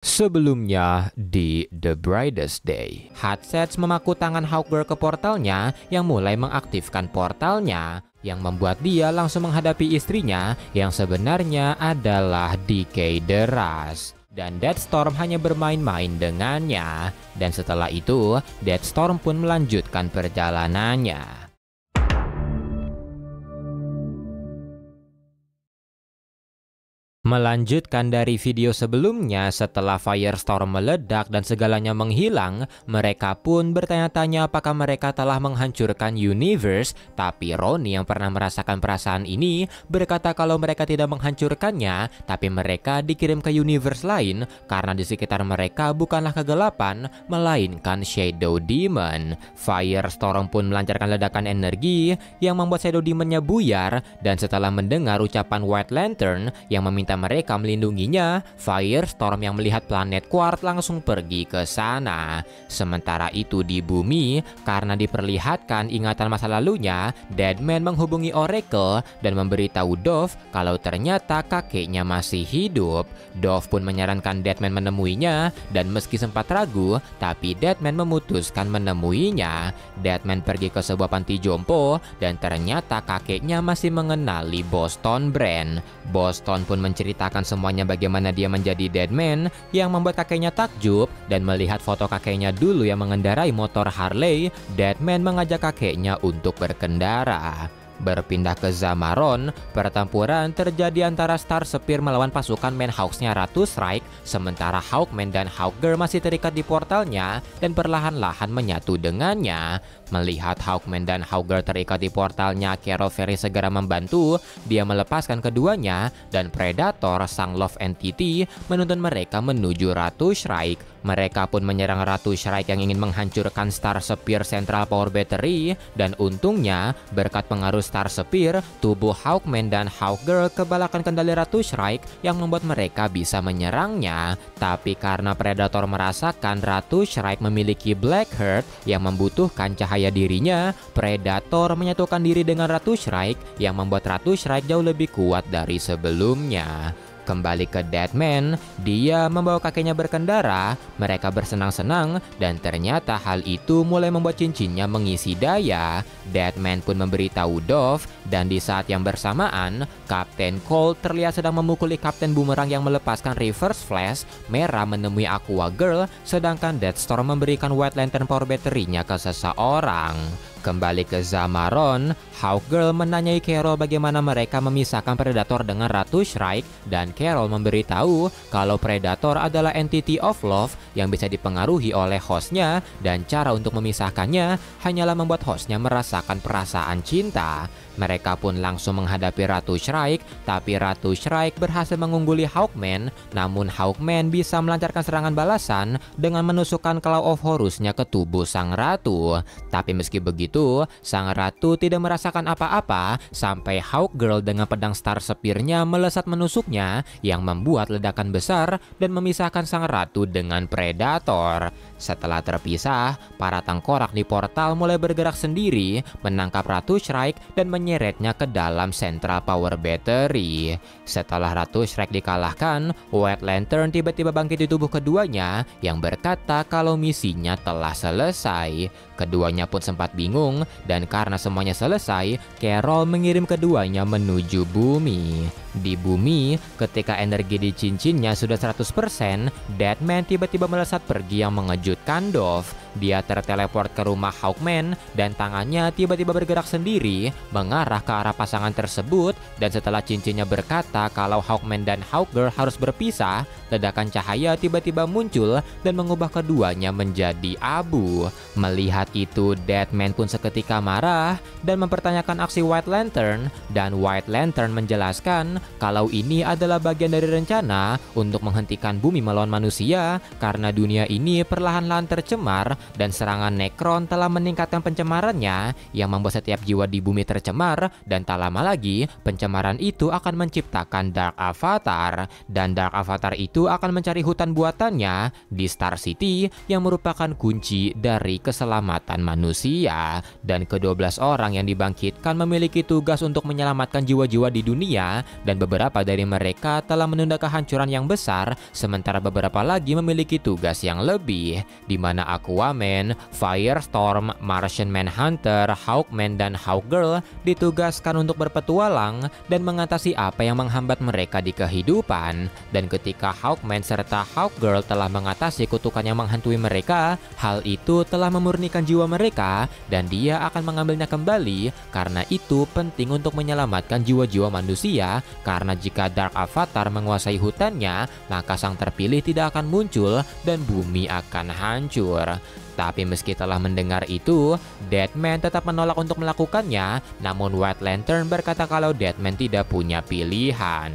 Sebelumnya di The Brightest Day, Hotset memaku tangan Hawkgirl ke portalnya yang mulai mengaktifkan portalnya, yang membuat dia langsung menghadapi istrinya yang sebenarnya adalah DK The Rush. Dan Deathstorm hanya bermain-main dengannya. Dan setelah itu, Deathstorm pun melanjutkan perjalanannya. Melanjutkan dari video sebelumnya, setelah Firestorm meledak dan segalanya menghilang, mereka pun bertanya-tanya apakah mereka telah menghancurkan universe, tapi Ronnie yang pernah merasakan perasaan ini berkata kalau mereka tidak menghancurkannya, tapi mereka dikirim ke universe lain karena di sekitar mereka bukanlah kegelapan, melainkan Shadow Demon. Firestorm pun melancarkan ledakan energi yang membuat Shadow Demonnya buyar, dan setelah mendengar ucapan White Lantern yang meminta mereka melindunginya, Firestorm yang melihat planet Quark langsung pergi ke sana. Sementara itu di bumi, karena diperlihatkan ingatan masa lalunya, Deadman menghubungi Oracle dan memberitahu Dove kalau ternyata kakeknya masih hidup. Dove pun menyarankan Deadman menemuinya, dan meski sempat ragu, tapi Deadman memutuskan menemuinya. Deadman pergi ke sebuah panti jompo, dan ternyata kakeknya masih mengenali Boston Brand. Boston pun menceritakan semuanya bagaimana dia menjadi Deadman, yang membuat kakeknya takjub, dan melihat foto kakeknya dulu yang mengendarai motor Harley, Deadman mengajak kakeknya untuk berkendara. Berpindah ke Zamaron, pertempuran terjadi antara Star Spear melawan pasukan Manhawks-nya Ratu Strike, sementara Hawkman dan Hawkgirl masih terikat di portalnya dan perlahan-lahan menyatu dengannya. Melihat Hawkman dan Hawkgirl terikat di portalnya, Carol Ferry segera membantu. Dia melepaskan keduanya, dan Predator, sang Love Entity, menuntun mereka menuju Ratu Strike. Mereka pun menyerang Ratu Strike yang ingin menghancurkan Star Spear Central Power Battery, dan untungnya berkat pengaruh Star Spear, tubuh Hawkman dan Hawkgirl kebalakan kendali Ratu Strike yang membuat mereka bisa menyerangnya. Tapi karena Predator merasakan Ratu Strike memiliki Blackheart yang membutuhkan cahaya dirinya, Predator menyatukan diri dengan Ratu Strike yang membuat Ratu Strike jauh lebih kuat dari sebelumnya. Kembali ke Deadman, dia membawa kakeknya berkendara. Mereka bersenang-senang, dan ternyata hal itu mulai membuat cincinnya mengisi daya. Deadman pun memberitahu Dove, dan di saat yang bersamaan, Kapten Cold terlihat sedang memukuli Kapten Boomerang yang melepaskan Reverse Flash. Merah menemui Aqua Girl, sedangkan Deathstorm memberikan White Lantern Power Battery-nya ke seseorang. Kembali ke Zamaron, Hawkgirl menanyai Carol bagaimana mereka memisahkan Predator dengan Ratu Strike, dan Carol memberitahu kalau Predator adalah entity of love yang bisa dipengaruhi oleh hostnya, dan cara untuk memisahkannya hanyalah membuat hostnya merasakan perasaan cinta. Mereka pun langsung menghadapi Ratu Strike, tapi Ratu Strike berhasil mengungguli Hawkman, namun Hawkman bisa melancarkan serangan balasan dengan menusukkan Claw of Horus-nya ke tubuh sang ratu. Tapi meski begitu, sang ratu tidak merasakan apa-apa sampai Hawkgirl dengan pedang Star Spear-nya melesat menusuknya, yang membuat ledakan besar dan memisahkan sang ratu dengan Predator. Setelah terpisah, para tengkorak di portal mulai bergerak sendiri, menangkap Ratu Strike dan menyeretnya ke dalam Central Power Battery. Setelah Ratu Strike dikalahkan, White Lantern tiba-tiba bangkit di tubuh keduanya yang berkata kalau misinya telah selesai. Keduanya pun sempat bingung, dan karena semuanya selesai, Carol mengirim keduanya menuju bumi. Di bumi, ketika energi di cincinnya sudah 100%, Deadman tiba-tiba melesat pergi yang mengejutkan Dove. Dia terteleport ke rumah Hawkman, dan tangannya tiba-tiba bergerak sendiri mengarah ke arah pasangan tersebut, dan setelah cincinnya berkata kalau Hawkman dan Hawkgirl harus berpisah, ledakan cahaya tiba-tiba muncul dan mengubah keduanya menjadi abu. Melihat itu, Deadman pun seketika marah dan mempertanyakan aksi White Lantern, dan White Lantern menjelaskan kalau ini adalah bagian dari rencana untuk menghentikan bumi melawan manusia karena dunia ini perlahan-lahan tercemar dan serangan Necron telah meningkatkan pencemarannya yang membuat setiap jiwa di bumi tercemar, dan tak lama lagi pencemaran itu akan menciptakan Dark Avatar, dan Dark Avatar itu akan mencari hutan buatannya di Star City yang merupakan kunci dari keselamatan manusia. Dan ke-12 orang yang dibangkitkan memiliki tugas untuk menyelamatkan jiwa-jiwa di dunia, dan beberapa dari mereka telah menunda kehancuran yang besar, sementara beberapa lagi memiliki tugas yang lebih, di mana Aquaman, Firestorm, Martian Manhunter, Hawkman, dan Hawkgirl ditugaskan untuk berpetualang dan mengatasi apa yang menghambat mereka di kehidupan. Dan ketika Hawkman serta Hawkgirl telah mengatasi kutukan yang menghantui mereka, hal itu telah memurnikan jiwa mereka dan dia akan mengambilnya kembali, karena itu penting untuk menyelamatkan jiwa-jiwa manusia, karena jika Dark Avatar menguasai hutannya, maka sang terpilih tidak akan muncul dan bumi akan hancur. Tapi meski telah mendengar itu, Deadman tetap menolak untuk melakukannya, namun White Lantern berkata kalau Deadman tidak punya pilihan.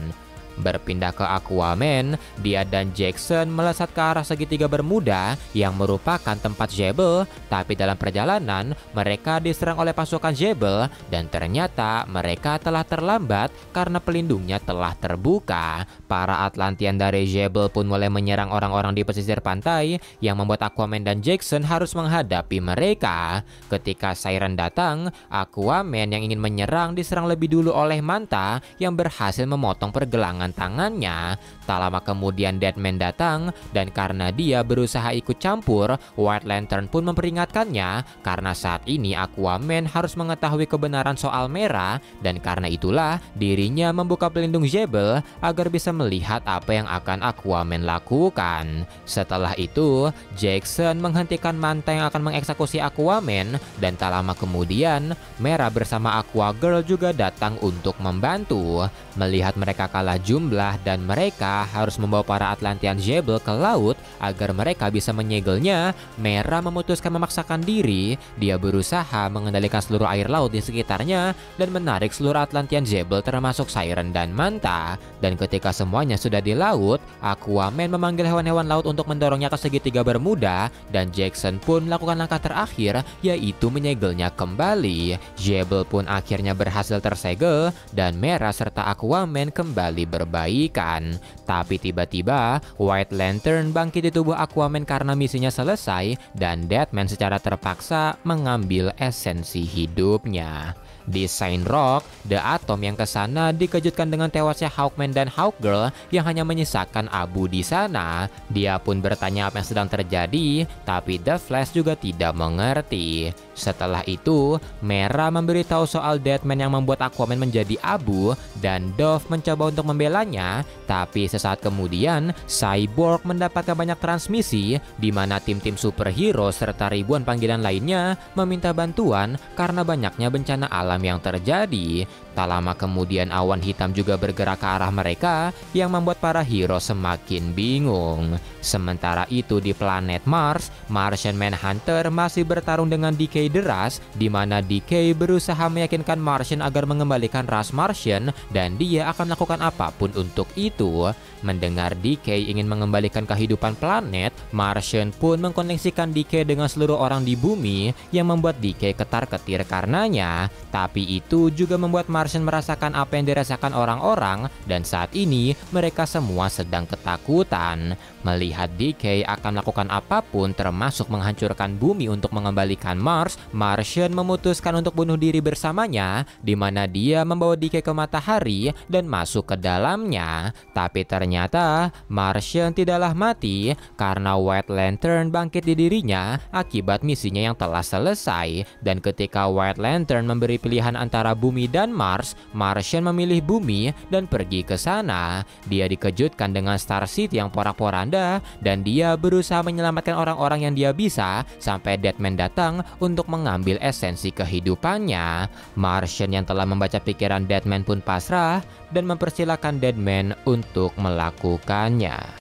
Berpindah ke Aquaman, dia dan Jackson melesat ke arah segitiga Bermuda yang merupakan tempat Zebel, tapi dalam perjalanan mereka diserang oleh pasukan Zebel dan ternyata mereka telah terlambat karena pelindungnya telah terbuka. Para Atlantean dari Zebel pun mulai menyerang orang-orang di pesisir pantai yang membuat Aquaman dan Jackson harus menghadapi mereka. Ketika Siren datang, Aquaman yang ingin menyerang diserang lebih dulu oleh Manta yang berhasil memotong pergelangan tangannya. Tak lama kemudian Deadman datang, dan karena dia berusaha ikut campur, White Lantern pun memperingatkannya karena saat ini Aquaman harus mengetahui kebenaran soal Mera, dan karena itulah dirinya membuka pelindung Zebel agar bisa melihat apa yang akan Aquaman lakukan. Setelah itu, Jackson menghentikan Manta yang akan mengeksekusi Aquaman, dan tak lama kemudian Mera bersama Aquagirl juga datang untuk membantu. Melihat mereka kalah jumlah dan mereka harus membawa para Atlantean Zebel ke laut agar mereka bisa menyegelnya, Mera memutuskan memaksakan diri. Dia berusaha mengendalikan seluruh air laut di sekitarnya dan menarik seluruh Atlantean Zebel termasuk Siren dan Manta. Dan ketika semuanya sudah di laut, Aquaman memanggil hewan-hewan laut untuk mendorongnya ke segitiga Bermuda, dan Jackson pun melakukan langkah terakhir, yaitu menyegelnya kembali. Zebel pun akhirnya berhasil tersegel dan Mera serta Aquaman kembali berbaikan. Tapi tiba-tiba White Lantern bangkit di tubuh Aquaman karena misinya selesai, dan Deadman secara terpaksa mengambil esensi hidupnya. Di Saint Rock, The Atom yang kesana dikejutkan dengan tewasnya Hawkman dan Hawkgirl yang hanya menyisakan abu di sana. Dia pun bertanya apa yang sedang terjadi, tapi The Flash juga tidak mengerti. Setelah itu, Mera memberitahu soal Deadman yang membuat Aquaman menjadi abu, dan Dove mencoba untuk membelanya. Tapi sesaat kemudian, Cyborg mendapatkan banyak transmisi, di mana tim-tim superhero serta ribuan panggilan lainnya meminta bantuan karena banyaknya bencana alam yang terjadi. Tak lama kemudian awan hitam juga bergerak ke arah mereka yang membuat para hero semakin bingung. Sementara itu di planet Mars, Martian Manhunter masih bertarung dengan Decay deras, di mana Decay berusaha meyakinkan Martian agar mengembalikan ras Martian dan dia akan melakukan apapun untuk itu. Mendengar Decay ingin mengembalikan kehidupan planet, Martian pun mengkoneksikan Decay dengan seluruh orang di bumi yang membuat Decay ketar-ketir karenanya. Tapi itu juga membuat Martian merasakan apa yang dirasakan orang-orang, dan saat ini mereka semua sedang ketakutan. Melihat Decay akan melakukan apapun termasuk menghancurkan bumi untuk mengembalikan Mars, Martian memutuskan untuk bunuh diri bersamanya, di mana dia membawa Decay ke matahari dan masuk ke dalamnya. Tapi ternyata Martian tidaklah mati karena White Lantern bangkit di dirinya akibat misinya yang telah selesai. Dan ketika White Lantern memberi pilihan antara bumi dan Mars, Martian memilih bumi dan pergi ke sana. Dia dikejutkan dengan Star City yang porak-poranda, dan dia berusaha menyelamatkan orang-orang yang dia bisa sampai Deadman datang untuk mengambil esensi kehidupannya. Martian yang telah membaca pikiran Deadman pun pasrah dan mempersilahkan Deadman untuk melakukannya.